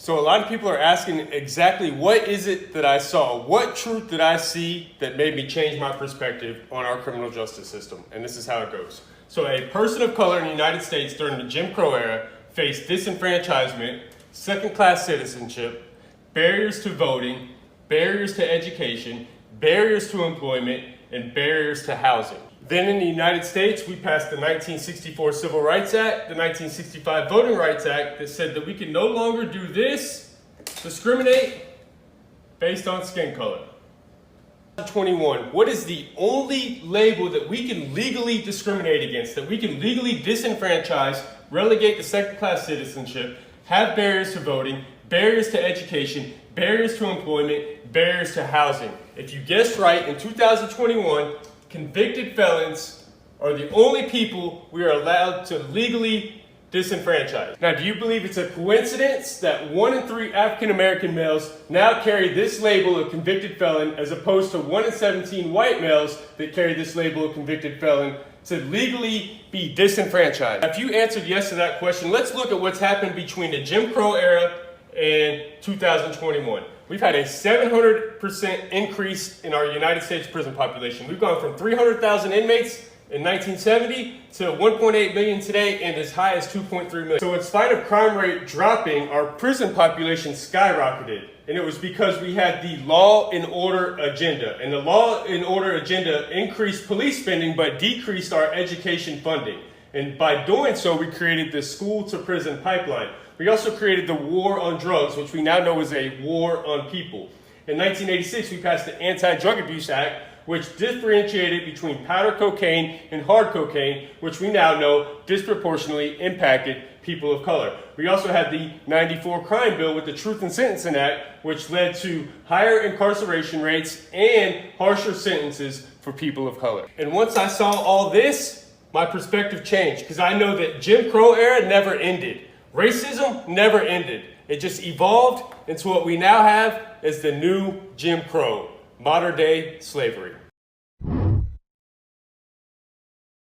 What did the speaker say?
So a lot of people are asking exactly what is it that I saw? What truth did I see that made me change my perspective on our criminal justice system? And this is how it goes. So a person of color in the United States during the Jim Crow era faced disenfranchisement, second-class citizenship, barriers to voting, barriers to education, barriers to employment, and barriers to housing. Then in the United States, we passed the 1964 Civil Rights Act, the 1965 Voting Rights Act that said that we can no longer do this, discriminate based on skin color. 21, what is the only label that we can legally discriminate against, that we can legally disenfranchise, relegate to second-class citizenship, have barriers to voting, barriers to education, barriers to employment, barriers to housing? If you guessed right, in 2021, convicted felons are the only people we are allowed to legally disenfranchise. Now, do you believe it's a coincidence that 1 in 3 African American males now carry this label of convicted felon as opposed to 1 in 17 white males that carry this label of convicted felon to legally be disenfranchised? If you answered yes to that question, let's look at what's happened between the Jim Crow era and 2021. We've had a 700% increase in our United States prison population. We've gone from 300,000 inmates in 1970 to 1.8 million today and as high as 2.3 million. So in spite of crime rate dropping, our prison population skyrocketed. And it was because we had the law and order agenda. And the law and order agenda increased police spending but decreased our education funding. And by doing so, we created the school to prison pipeline. We also created the war on drugs, which we now know is a war on people. In 1986, we passed the Anti-Drug Abuse Act, which differentiated between powder cocaine and hard cocaine, which we now know disproportionately impacted people of color. We also had the 94 crime bill with the Truth in Sentencing Act, which led to higher incarceration rates and harsher sentences for people of color. And once I saw all this, my perspective changed, because I know that Jim Crow era never ended. Racism never ended. It just evolved into what we now have as the new Jim Crow, modern day slavery.